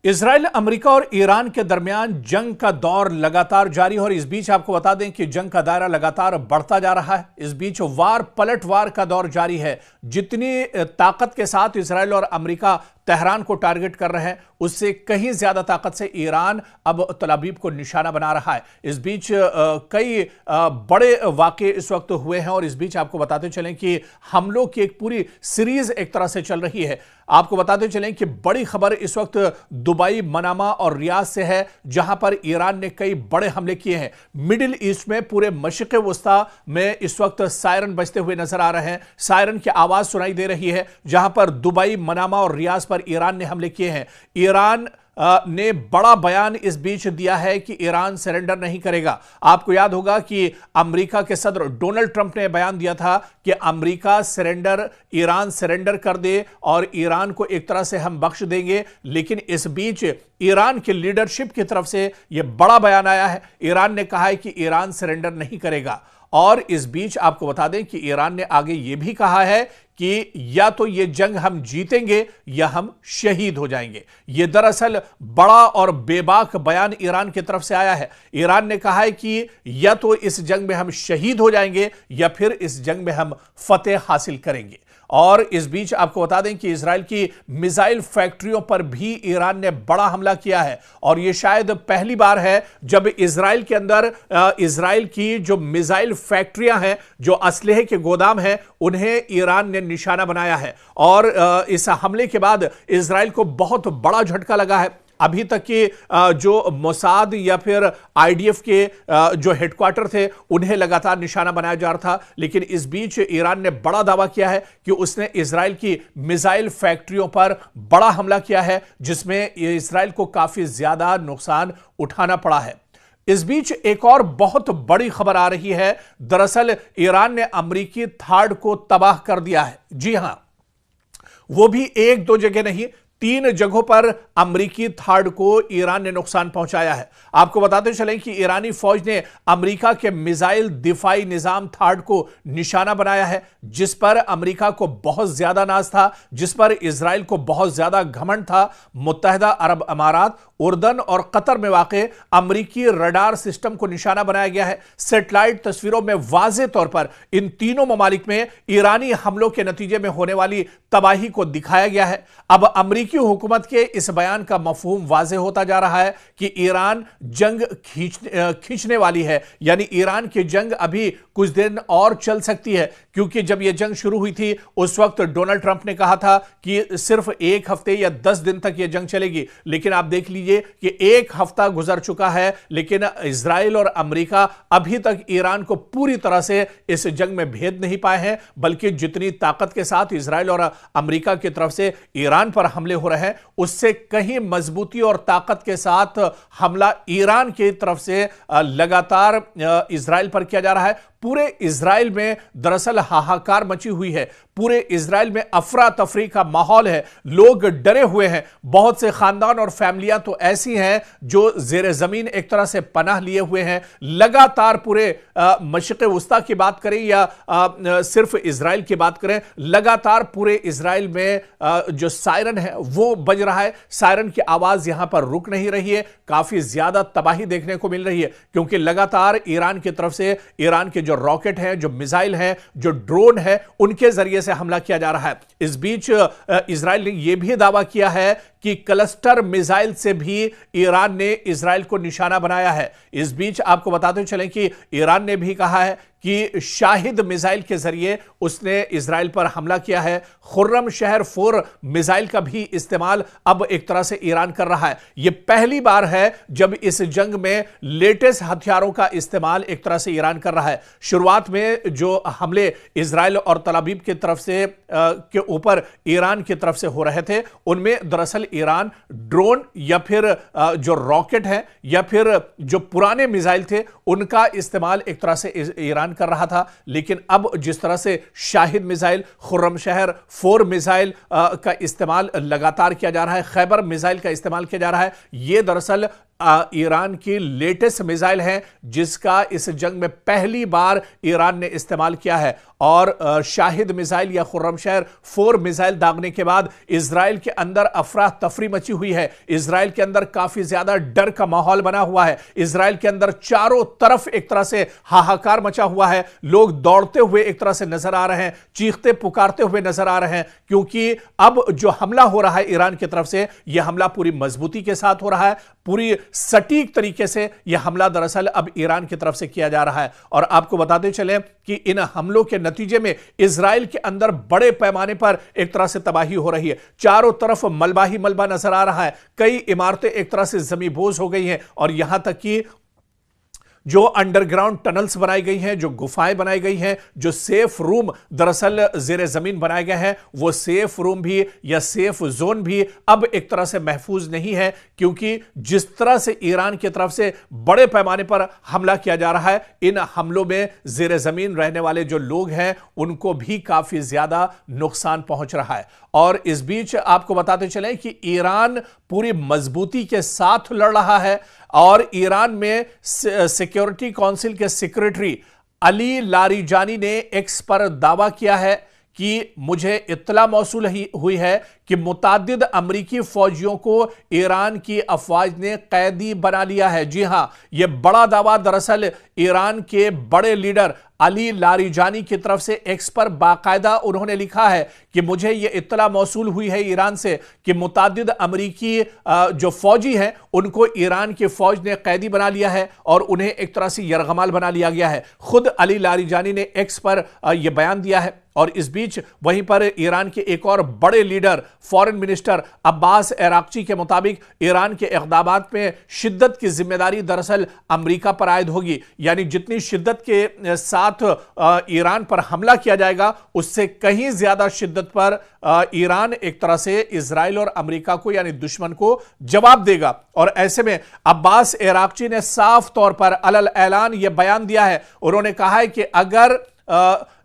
Israel, America और Iran के दरमियान जंग का दौर लगातार जारी है और इस बीच आपको बता दें कि जंग का दायरा लगातार बढ़ता जा रहा है। इस बीच वार पलटवार का दौर जारी है। जितनी ताकत के साथ इजराइल और अमेरिका तेहरान को टारगेट कर रहे हैं, उससे कहीं ज्यादा ताकत से ईरान अब तल अवीव को निशाना बना रहा है। इस बीच कई बड़े वाक़े इस वक्त हुए हैं और इस बीच आपको बताते चलें कि हमलों की एक पूरी सीरीज एक तरह से चल रही है। आपको बताते चलें कि बड़ी खबर इस वक्त दुबई, मनामा और रियाद से है, जहां पर ईरान ने कई बड़े हमले किए हैं। मिडिल ईस्ट में पूरे मशरिक़ वस्ता में इस वक्त सायरन बजते हुए नजर आ रहे हैं। सायरन की आवाज सुनाई दे रही है, जहां पर दुबई, मनामा और रियाद पर ईरान ने हमले किए हैं। ईरान ने बड़ा बयान इस बीच दिया है कि ईरान सरेंडर नहीं करेगा। आपको याद होगा कि अमेरिका के सदर डोनाल्ड ट्रंप ने बयान दिया था कि अमेरिका ईरान सरेंडर कर दे और ईरान को एक तरह से हम बख्श देंगे। लेकिन इस बीच ईरान के लीडरशिप की तरफ से यह बड़ा बयान आया है। ईरान ने कहा है कि ईरान सरेंडर नहीं करेगा। और इस बीच आपको बता दें कि ईरान ने आगे यह भी कहा है कि या तो ये जंग हम जीतेंगे या हम शहीद हो जाएंगे। यह दरअसल बड़ा और बेबाक बयान ईरान की तरफ से आया है। ईरान ने कहा है कि या तो इस जंग में हम शहीद हो जाएंगे या फिर इस जंग में हम फतेह हासिल करेंगे। और इस बीच आपको बता दें कि इजराइल की मिसाइल फैक्ट्रियों पर भी ईरान ने बड़ा हमला किया है और यह शायद पहली बार है जब इजराइल के अंदर इजराइल की जो मिसाइल फैक्ट्रियां हैं, जो असलहे के गोदाम हैं, उन्हें ईरान ने निशाना बनाया है। और इस हमले के बाद इजराइल को बहुत बड़ा झटका लगा है। अभी तक के जो मोसाद या फिर आईडीएफ के जो हेडक्वार्टर थे, उन्हें लगातार निशाना बनाया जा रहा था। लेकिन इस बीच ईरान ने बड़ा दावा किया है कि उसने इजराइल की मिसाइल फैक्ट्रियों पर बड़ा हमला किया है, जिसमें इजराइल को काफी ज्यादा नुकसान उठाना पड़ा है। इस बीच एक और बहुत बड़ी खबर आ रही है। दरअसल ईरान ने अमेरिकी थार्ड को तबाह कर दिया है। जी हां, वो भी एक दो जगह नहीं, 3 जगहों पर अमेरिकी थार्ड को ईरान ने नुकसान पहुंचाया है। आपको बताते चलें कि ईरानी फौज ने अमेरिका के मिसाइल दिफाई निजाम थार्ड को निशाना बनाया है, जिस पर अमेरिका को बहुत ज्यादा नाज था, जिस पर इजराइल को बहुत ज्यादा घमंड था। मुत्तहिदा अरब अमारात, उर्दन और कतर में वाक़े अमेरिकी रडार सिस्टम को निशाना बनाया गया है। सैटेलाइट तस्वीरों में वाज़ेह तौर पर इन तीनों ममालिक में ईरानी हमलों के नतीजे में होने वाली तबाही को दिखाया गया है। अब अमेरिकी हुकूमत के इस बयान का मफहूम वाज़ेह होता जा रहा है कि ईरान जंग खींचने वाली है, यानी ईरान की जंग अभी कुछ दिन और चल सकती है। क्योंकि जब यह जंग शुरू हुई थी, उस वक्त डोनाल्ड ट्रंप ने कहा था कि सिर्फ 1 हफ्ते या 10 दिन तक यह जंग चलेगी। लेकिन आप देख लीजिए कि 1 हफ्ता गुजर चुका है, लेकिन इजराइल और अमेरिका अभी तक ईरान को पूरी तरह से इस जंग में भेद नहीं पाए हैं। बल्कि जितनी ताकत के साथ इजराइल और अमेरिका की तरफ से ईरान पर हमले हो रहे हैं, उससे कहीं मजबूती और ताकत के साथ हमला ईरान की तरफ से लगातार इजराइल पर किया जा रहा है। पूरे इजराइल में दरअसल हाहाकार मची हुई है। पूरे इजराइल में अफरा तफरी का माहौल है। लोग डरे हुए हैं। बहुत से खानदान और फैमिलियां तो ऐसी हैं जो जेर जमीन एक तरह से पनाह लिए हुए हैं। लगातार पूरे मशरिक़ वस्ता की बात करें या सिर्फ इजराइल की बात करें, लगातार पूरे इजराइल में जो सायरन है वो बज रहा है। सायरन की आवाज यहां पर रुक नहीं रही है। काफी ज्यादा तबाही देखने को मिल रही है, क्योंकि लगातार ईरान की तरफ से ईरान के जो रॉकेट हैं, जो मिसाइल हैं, जो ड्रोन है, उनके जरिए से हमला किया जा रहा है। इस बीच इजराइल ने यह भी दावा किया है कि क्लस्टर मिसाइल से भी ईरान ने इजराइल को निशाना बनाया है। इस बीच आपको बताते चलें कि ईरान ने भी कहा है कि शाहिद मिसाइल के जरिए उसने इजराइल पर हमला किया है। खुर्रम शहर 4 मिसाइल का भी इस्तेमाल अब एक तरह से ईरान कर रहा है। यह पहली बार है जब इस जंग में लेटेस्ट हथियारों का इस्तेमाल एक तरह से ईरान कर रहा है। शुरुआत में जो हमले इजराइल और तल अवीव की तरफ से के ऊपर ईरान की तरफ से हो रहे थे, उनमें दरअसल ईरान ड्रोन या फिर जो रॉकेट है या फिर जो पुराने मिसाइल थे, उनका इस्तेमाल एक तरह से ईरान कर रहा था। लेकिन अब जिस तरह से शाहिद मिसाइल, खुर्रम शहर 4 मिसाइल का इस्तेमाल लगातार किया जा रहा है, खैबर मिसाइल का इस्तेमाल किया जा रहा है, यह दरअसल ईरान की लेटेस्ट मिसाइल है जिसका इस जंग में पहली बार ईरान ने इस्तेमाल किया है। और शाहिद मिसाइल या खुर्रमशहर 4 मिसाइल दागने के बाद इजराइल के अंदर अफरा तफरी मची हुई है। इजराइल के अंदर काफी ज्यादा डर का माहौल बना हुआ है। इजराइल के अंदर चारों तरफ एक तरह से हाहाकार मचा हुआ है। लोग दौड़ते हुए एक तरह से नजर आ रहे हैं, चीखते पुकारते हुए नजर आ रहे हैं, क्योंकि अब जो हमला हो रहा है ईरान की तरफ से, यह हमला पूरी मजबूती के साथ हो रहा है, पूरी सटीक तरीके से यह हमला दरअसल अब ईरान की तरफ से किया जा रहा है। और आपको बताते चलें कि इन हमलों के नतीजे में इजराइल के अंदर बड़े पैमाने पर एक तरह से तबाही हो रही है। चारों तरफ मलबा ही मलबा नजर आ रहा है। कई इमारतें एक तरह से जमींबोज हो गई हैं और यहां तक कि जो अंडरग्राउंड टनल्स बनाई गई हैं, जो गुफाएं बनाई गई हैं, जो सेफ रूम दरअसल जेर जमीन बनाए गए हैं, वो सेफ रूम भी या सेफ जोन भी अब एक तरह से महफूज नहीं है, क्योंकि जिस तरह से ईरान की तरफ से बड़े पैमाने पर हमला किया जा रहा है, इन हमलों में जेर जमीन रहने वाले जो लोग हैं उनको भी काफी ज्यादा नुकसान पहुंच रहा है। और इस बीच आपको बताते चलें कि ईरान पूरी मजबूती के साथ लड़ रहा है और ईरान में सिक्योरिटी काउंसिल के सेक्रेटरी अली लारिजानी ने एक्स पर दावा किया है कि मुझे इत्तला मौसूल हुई है कि मुताद्दिद अमरीकी फौजियों को ईरान की अफवाज ने कैदी बना लिया है। जी हां, यह बड़ा दावा दरअसल ईरान के बड़े लीडर अली लारिजानी की तरफ से एक्स पर बाकायदा उन्होंने लिखा है कि मुझे यह इत्तला मौसूल हुई है ईरान से कि मुताद्दिद अमरीकी जो फौजी हैं उनको ईरान की फौज ने कैदी बना लिया है और उन्हें एक तरह से यरगमाल बना लिया गया है। खुद अली लारिजानी ने एक्स पर यह बयान दिया है। और इस बीच वहीं पर ईरान के एक और बड़े leader foreign minister Abbas Araghchi के मुताबिक ईरान के इक़दामात में शिद्दत की जिम्मेदारी दरअसल अमेरिका पर आयद होगी। यानी जितनी शिद्दत के साथ ईरान पर हमला किया जाएगा उससे कहीं ज्यादा शिद्दत पर ईरान एक तरह से इजराइल और अमेरिका को यानी दुश्मन को जवाब देगा। और ऐसे में अब्बास अराक्ची ने साफ तौर पर अलल ऐलान यह बयान दिया है। उन्होंने कहा है कि अगर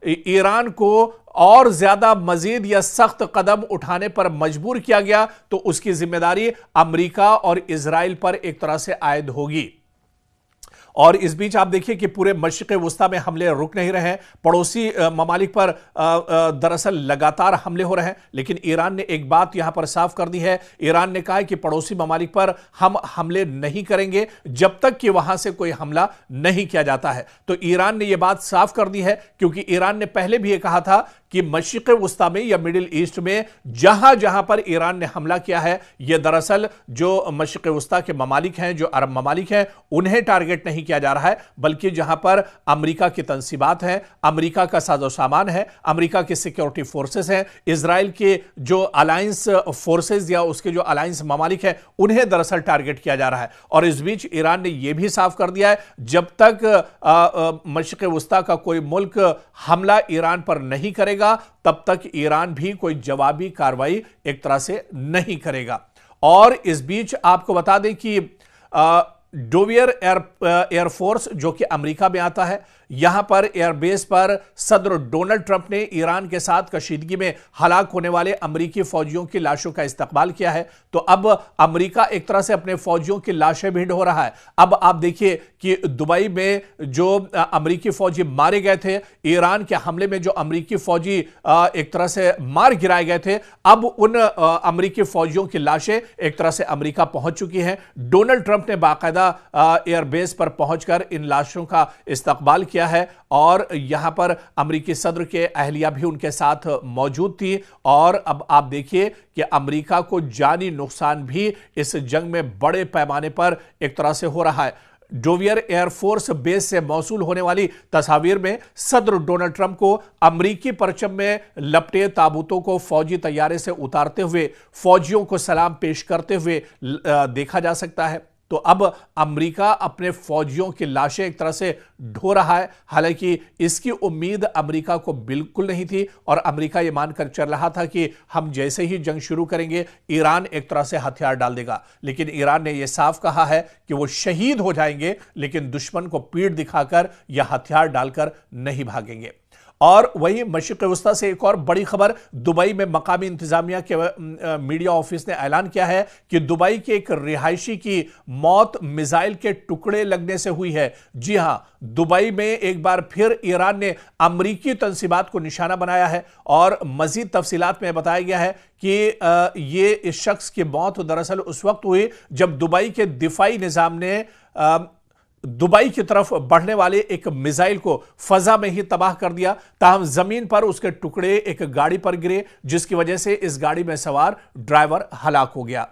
ईरान को और ज्यादा मजीद या सख्त कदम उठाने पर मजबूर किया गया तो उसकी जिम्मेदारी अमेरिका और इजराइल पर एक तरह से आयद होगी। और इस बीच आप देखिए कि पूरे मशरिक़ वुस्ता में हमले रुक नहीं रहे हैं। पड़ोसी ममालिक पर दरअसल लगातार हमले हो रहे हैं, लेकिन ईरान ने एक बात यहां पर साफ कर दी है। ईरान ने कहा है कि पड़ोसी ममालिक पर हम हमले नहीं करेंगे जब तक कि वहां से कोई हमला नहीं किया जाता है। तो ईरान ने यह बात साफ कर दी है, क्योंकि ईरान ने पहले भी यह कहा था कि मशरिक़ वुस्ता में या मिडिल ईस्ट में जहां जहां पर ईरान ने हमला किया है, यह दरअसल जो मशरिक़ वुस्ता के ममालिक हैं, जो अरब ममालिक हैं, उन्हें टारगेट नहीं किया जा रहा है, बल्कि जहां पर अमेरिका की तंसीबात हैं, अमेरिका का साजो सामान है, अमेरिका की सिक्योरिटी फोर्सेस हैं, इजराइल के जो अलायंस फोर्सेस या उसके जो अलायंस ममालिक हैं, उन्हें दरअसल टारगेट किया जा रहा है। और इस बीच ईरान ने यह भी साफ कर दिया है, जब तक मशरिक़ वुस्ता का कोई मुल्क हमला ईरान पर नहीं करेगा तब तक ईरान भी कोई जवाबी कार्रवाई एक तरह से नहीं करेगा। और इस बीच आपको बता दें कि डोवियर एयरफोर्स जो कि अमेरिका में आता है, यहां पर एयरबेस पर सदर डोनाल्ड ट्रंप ने ईरान के साथ कशीदगी में हलाक होने वाले अमेरिकी फौजियों की लाशों का इस्तकबाल किया है। तो अब अमेरिका एक तरह से अपने फौजियों की लाशें भी ढो रहा है। अब आप देखिए कि दुबई में जो अमेरिकी फौजी मारे गए थे, ईरान के हमले में जो अमेरिकी फौजी एक तरह से मार गिराए गए थे, अब उन अमेरिकी फौजियों की लाशें एक तरह से अमेरिका पहुंच चुकी हैं। डोनाल्ड ट्रंप ने बाकायदा एयरबेस पर पहुंचकर इन लाशों का इस्तकबाल किया है और यहां पर अमेरिकी सदर के अहलिया भी उनके साथ मौजूद थी। और अब आप देखिए कि अमेरिका को जानी नुकसान भी इस जंग में बड़े पैमाने पर एक तरह से हो रहा है। डोवियर एयरफोर्स बेस से मौसूल होने वाली तस्वीर में सदर डोनाल्ड ट्रंप को अमेरिकी परचम में लपटे ताबूतों को फौजी तैयारे से उतारते हुए फौजियों को सलाम पेश करते हुए देखा जा सकता है। तो अब अमेरिका अपने फौजियों की लाशें एक तरह से ढो रहा है। हालांकि इसकी उम्मीद अमेरिका को बिल्कुल नहीं थी और अमेरिका यह मानकर चल रहा था कि हम जैसे ही जंग शुरू करेंगे ईरान एक तरह से हथियार डाल देगा, लेकिन ईरान ने यह साफ कहा है कि वो शहीद हो जाएंगे लेकिन दुश्मन को पीठ दिखाकर या हथियार डालकर नहीं भागेंगे। और वहीं मशरिक़ वस्ता से एक और बड़ी खबर, दुबई में मकामी इंतजामिया के मीडिया ऑफिस ने ऐलान किया है कि दुबई के एक रिहायशी की मौत मिसाइल के टुकड़े लगने से हुई है। जी हां, दुबई में एक बार फिर ईरान ने अमरीकी तंसीबात को निशाना बनाया है और मजीद तफसीलात में बताया गया है कि ये इस शख्स की मौत दरअसल उस वक्त हुई जब दुबई के दिफाई निजाम ने दुबई की तरफ बढ़ने वाले एक मिसाइल को फजा में ही तबाह कर दिया। ताहम जमीन पर उसके टुकड़े एक गाड़ी पर गिरे, जिसकी वजह से इस गाड़ी में सवार ड्राइवर हलाक हो गया।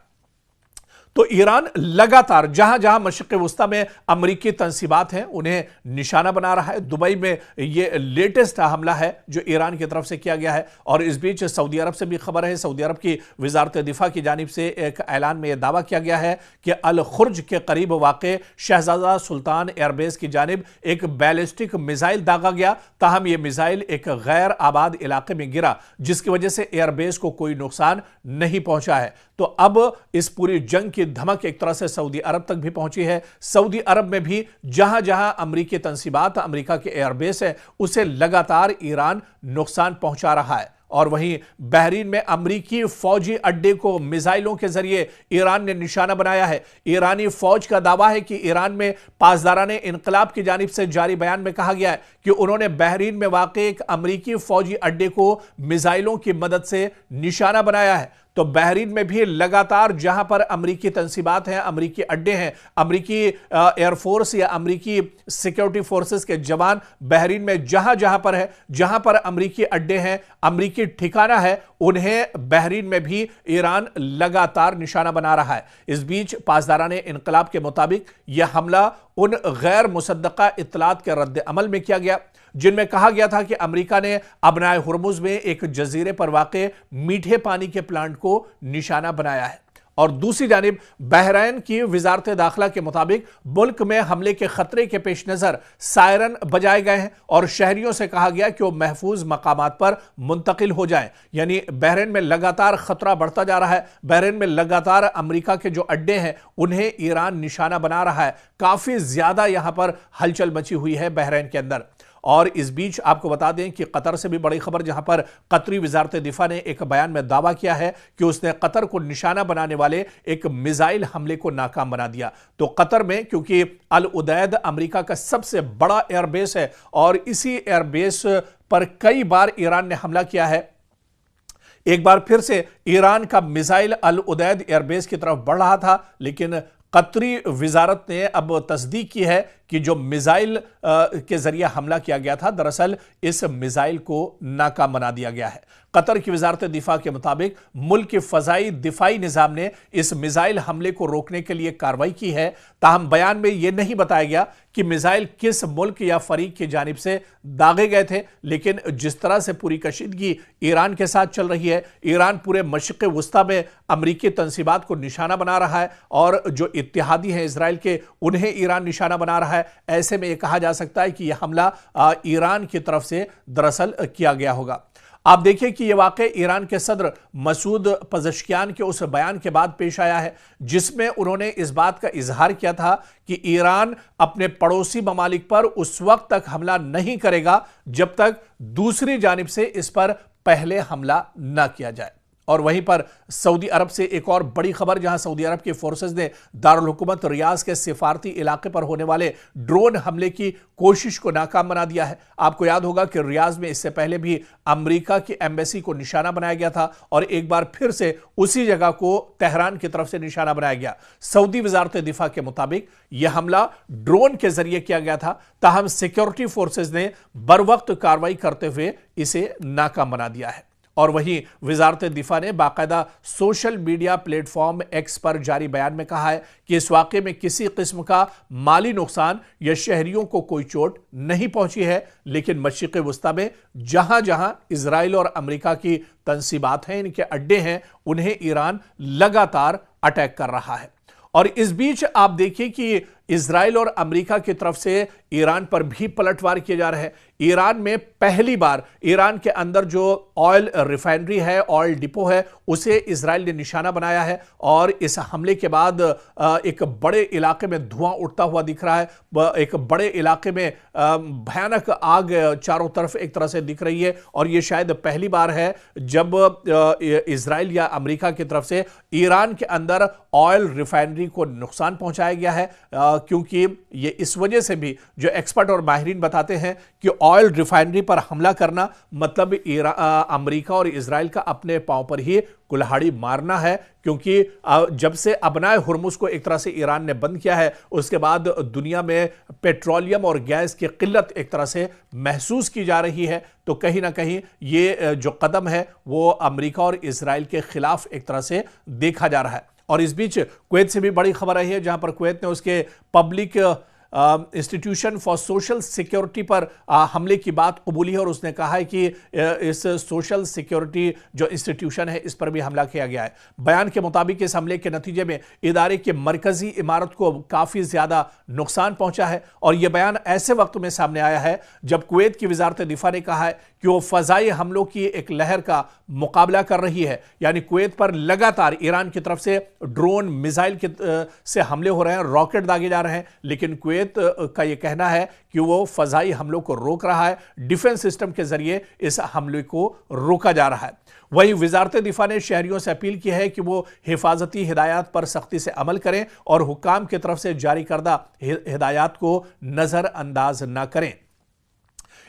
तो ईरान लगातार जहां जहां मशरिक़ वस्ता में अमरीकी तंसीबात हैं उन्हें निशाना बना रहा है। दुबई में यह लेटेस्ट हमला है जो ईरान की तरफ से किया गया है। और इस बीच सऊदी अरब से भी खबर है। सऊदी अरब की वजारत दिफा की जानिब से एक ऐलान में यह दावा किया गया है कि अल खुर्ज के करीब वाक़े शहजादा सुल्तान एयरबेस की जानिब एक बैलिस्टिक मिसाइल दागा गया। ताहम यह मिसाइल एक गैर आबाद इलाके में गिरा, जिसकी वजह से एयरबेस को कोई नुकसान नहीं पहुंचा है। तो अब इस पूरी जंग की धमक एक तरह से सऊदी अरब तक भी पहुंची है। सऊदी अरब में भी जहां जहां अमरीकी तंसीबात, अमरीका के एयरबेस है, उसे लगातार ईरान नुकसान पहुंचा रहा है। और वहीं बहरीन में अमरीकी फौजी अड्डे को मिसाइलों के जरिए ईरान ने निशाना बनाया है। ईरानी फौज का दावा है कि ईरान में पासदाराने इनकलाब की जानिब से जारी बयान में कहा गया है कि उन्होंने बहरीन में वाक़े एक अमरीकी फौजी अड्डे को मिसाइलों की मदद से निशाना बनाया है। तो बहरीन में भी लगातार जहां पर अमरीकी तंसीबात हैं, अमरीकी अड्डे हैं, अमरीकी एयरफोर्स या अमरीकी सिक्योरिटी फोर्सेस के जवान बहरीन में जहां जहां पर है, जहां पर अमरीकी अड्डे हैं, अमरीकी ठिकाना है, उन्हें बहरीन में भी ईरान लगातार निशाना बना रहा है। इस बीच पासदाराने इनकलाब के मुताबिक यह हमला उन गैर मुसद्दका इत्तलात के रद्द अमल में किया गया जिनमें कहा गया था कि अमेरिका ने अबनाए हुर्मुज में एक जजीरे पर वाक़े मीठे पानी के प्लांट को निशाना बनाया है। और दूसरी जानिब बहरीन की वजारत दाखिला के मुताबिक मुल्क में हमले के खतरे के पेश नजर सायरन बजाए गए हैं और शहरियों से कहा गया कि वो महफूज मकामात पर मुंतकिल हो जाएं। यानी बहरीन में लगातार खतरा बढ़ता जा रहा है। बहरीन में लगातार अमेरिका के जो अड्डे हैं उन्हें ईरान निशाना बना रहा है। काफी ज्यादा यहां पर हलचल मची हुई है बहरीन के अंदर। और इस बीच आपको बता दें कि कतर से भी बड़ी खबर, जहां पर कतरी वजारत दिफा ने एक बयान में दावा किया है कि उसने कतर को निशाना बनाने वाले एक मिसाइल हमले को नाकाम बना दिया। तो कतर में, क्योंकि अल उदैद अमेरिका का सबसे बड़ा एयरबेस है और इसी एयरबेस पर कई बार ईरान ने हमला किया है, एक बार फिर से ईरान का मिसाइल अल उदैद एयरबेस की तरफ बढ़ रहा था, लेकिन कतरी वजारत ने अब तस्दीक की है कि जो मिसाइल के जरिए हमला किया गया था, दरअसल इस मिसाइल को नाकाम बना दिया गया है। कतर की वजारत दिफा के मुताबिक मुल्क के फजाई दिफाई निजाम ने इस मिसाइल हमले को रोकने के लिए कार्रवाई की है। ताहम बयान में यह नहीं बताया गया कि मिसाइल किस मुल्क या फरीक की जानिब से दागे गए थे, लेकिन जिस तरह से पूरी कशीदगी ईरान के साथ चल रही है, ईरान पूरे मशरिक़ वस्ता में अमरीकी तंसीबात को निशाना बना रहा है और जो इत्तेहादी हैं इसराइल के, उन्हें ईरान निशाना बना रहा है। ऐसे में यह कहा जा सकता है कि यह हमला ईरान की तरफ से दरअसल किया गया होगा। आप देखिए कि यह वाक़े ईरान के सदर मसूद पज़ेश्कियान के उस बयान के बाद पेश आया है जिसमें उन्होंने इस बात का इजहार किया था कि ईरान अपने पड़ोसी ममालिक पर उस वक्त तक हमला नहीं करेगा जब तक दूसरी जानिब से इस पर पहले हमला न किया जाए। और वहीं पर सऊदी अरब से एक और बड़ी खबर, जहां सऊदी अरब की फोर्सेस ने दारुल हुकूमत रियाज के सिफारती इलाके पर होने वाले ड्रोन हमले की कोशिश को नाकाम बना दिया है। आपको याद होगा कि रियाज में इससे पहले भी अमेरिका की एम्बेसी को निशाना बनाया गया था और एक बार फिर से उसी जगह को तेहरान की तरफ से निशाना बनाया गया। सऊदी वजारत दिफा के मुताबिक यह हमला ड्रोन के जरिए किया गया था, ताहम सिक्योरिटी फोर्सेज ने बरवक्त कार्रवाई करते हुए इसे नाकाम बना दिया है। और वहीं वजारत दिफा ने बाकायदा सोशल मीडिया प्लेटफॉर्म एक्स पर जारी बयान में कहा है कि इस वाक़े में किसी किस्म का माली नुकसान या शहरियों को कोई चोट नहीं पहुंची है, लेकिन मशरिक़ वस्ता में जहां जहां इजराइल और अमेरिका की तंसीबात हैं, इनके अड्डे हैं, उन्हें ईरान लगातार अटैक कर रहा है। और इस बीच आप देखिए कि इजराइल और अमेरिका की तरफ से ईरान पर भी पलटवार किए जा रहे हैं। ईरान में पहली बार ईरान के अंदर जो ऑयल रिफाइनरी है, ऑयल डिपो है, उसे इजराइल ने निशाना बनाया है और इस हमले के बाद एक बड़े इलाके में धुआं उठता हुआ दिख रहा है। एक बड़े इलाके में भयानक आग चारों तरफ एक तरह से दिख रही है और यह शायद पहली बार है जब इजराइल या अमेरिका की तरफ से ईरान के अंदर ऑयल रिफाइनरी को नुकसान पहुंचाया गया है, क्योंकि ये इस वजह से भी जो एक्सपर्ट और माहिरीन बताते हैं कि ऑयल रिफाइनरी पर हमला करना मतलब अमेरिका और इजराइल का अपने पांव पर ही कुल्हाड़ी मारना है, क्योंकि जब से अबनाए हुर्मुज को एक तरह से ईरान ने बंद किया है उसके बाद दुनिया में पेट्रोलियम और गैस की किल्लत एक तरह से महसूस की जा रही है। तो कहीं ना कहीं ये जो कदम है वो अमेरिका और इजराइल के खिलाफ एक तरह से देखा जा रहा है। और इस बीच कुवैत से भी बड़ी खबर आई है, जहां पर कुवैत ने उसके public institution for social security पर हमले की बात कबूली है और उसने कहा है कि इस सोशल सिक्योरिटी जो इंस्टीट्यूशन है इस पर भी हमला किया गया है। बयान के मुताबिक इस हमले के नतीजे में इदारे के मरकजी इमारत को काफी ज्यादा नुकसान पहुंचा है और यह बयान ऐसे वक्त में सामने आया है जब कुवैत की वजारत दिफा ने कहा है कि वो फजाई हमलों की एक लहर का मुकाबला कर रही है। यानी कुवैत पर लगातार ईरान की तरफ से ड्रोन मिसाइल से हमले हो रहे हैं, रॉकेट दागे जा रहे हैं, लेकिन कुवैत का यह कहना है कि वो फजाई हमलों को रोक रहा है, डिफेंस सिस्टम के जरिए इस हमले को रोका जा रहा है। वहीं वजारत दिफा ने शहरियों से अपील की है कि वो हिफाजती हिदायत पर सख्ती से अमल करें और हुक्काम की तरफ से जारी करदा हिदायत को नजरअंदाज न करें।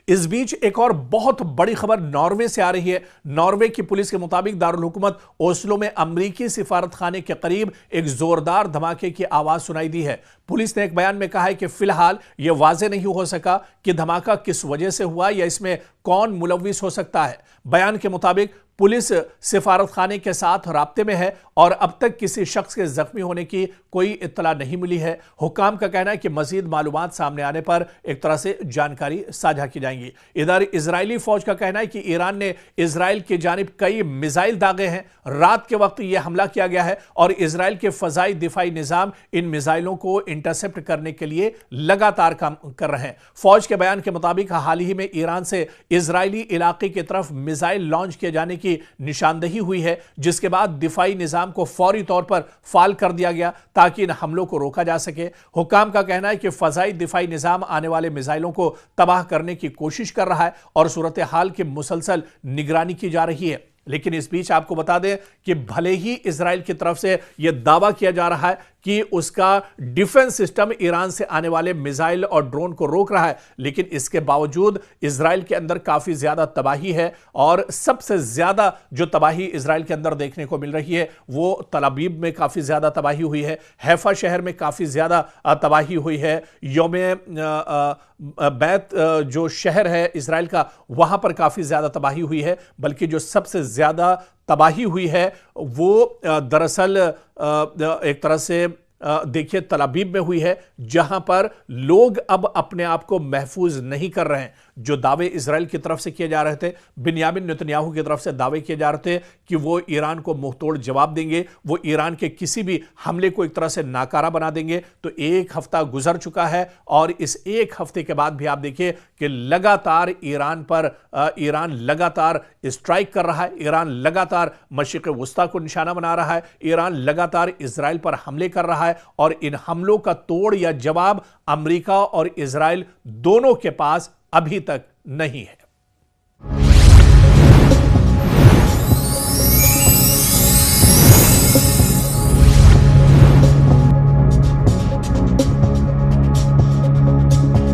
इस बीच एक और बहुत बड़ी खबर नॉर्वे से आ रही है। नॉर्वे की पुलिस के मुताबिक दारुल हुकूमत ओस्लो में अमरीकी सिफारत खाने के करीब एक जोरदार धमाके की आवाज सुनाई दी है। पुलिस ने एक बयान में कहा है कि फिलहाल यह वाजे नहीं हो सका कि धमाका किस वजह से हुआ या इसमें कौन मुलविस हो सकता है। बयान के मुताबिक पुलिस सिफारत खाने के साथ राब्ते में है और अब तक किसी शख्स के जख्मी होने की कोई इत्तला नहीं मिली है। हुक्काम का कहना है कि मजीद मालूमात सामने आने पर एक तरह से जानकारी साझा की जाएंगी। इधर इजरायली फौज का कहना है कि ईरान ने इजराइल की जानिब कई मिसाइल दागे हैं। रात के वक्त यह हमला किया गया है और इजराइल के फजाई दिफाई निजाम इन मिसाइलों को इंटरसेप्ट करने के लिए लगातार काम कर रहे हैं। फौज के बयान के मुताबिक हाल ही में ईरान से इजरायली इलाके की तरफ मिसाइल लॉन्च किए जाने की निशानदेही हुई है, जिसके बाद दिफाई निजाम को फौरी तौर पर फाल कर दिया गया ताकि इन हमलों को रोका जा सके। हुक्काम का कहना है कि फजाई दिफाई निजाम आने वाले मिसाइलों को तबाह करने की कोशिश कर रहा है और सूरत हाल की मुसलसल निगरानी की जा रही है। लेकिन इस बीच आपको बता दें कि भले ही इजराइल की तरफ से यह दावा किया जा रहा है कि उसका डिफेंस सिस्टम ईरान से आने वाले मिसाइल और ड्रोन को रोक रहा है, लेकिन इसके बावजूद इजराइल के अंदर काफी ज्यादा तबाही है और सबसे ज्यादा जो तबाही इजराइल के अंदर देखने को मिल रही है वो तल अबीब में काफी ज्यादा तबाही हुई है, हैफा शहर में काफी ज्यादा तबाही हुई है, यौमे बैत जो शहर है इजराइल का वहां पर काफी ज्यादा तबाही हुई है। बल्कि जो सबसे ज्यादा तबाही हुई है वो दरअसल एक तरह से देखिए तल अबीब में हुई है, जहां पर लोग अब अपने आप को महफूज नहीं कर रहे हैं। जो दावे इजराइल की तरफ से किए जा रहे थे, बिन्यामिन नेतन्याहू की तरफ से दावे किए जा रहे थे कि वो ईरान को मुंहतोड़ जवाब देंगे, वो ईरान के किसी भी हमले को एक तरह से नाकारा बना देंगे, तो एक हफ्ता गुजर चुका है और इस एक हफ्ते के बाद भी आप देखिए कि लगातार ईरान लगातार स्ट्राइक कर रहा है, ईरान लगातार मशरिक़ वुस्ता को निशाना बना रहा है, ईरान लगातार इजराइल पर हमले कर रहा है और इन हमलों का तोड़ या जवाब अमेरिका और इजराइल दोनों के पास अभी तक नहीं है।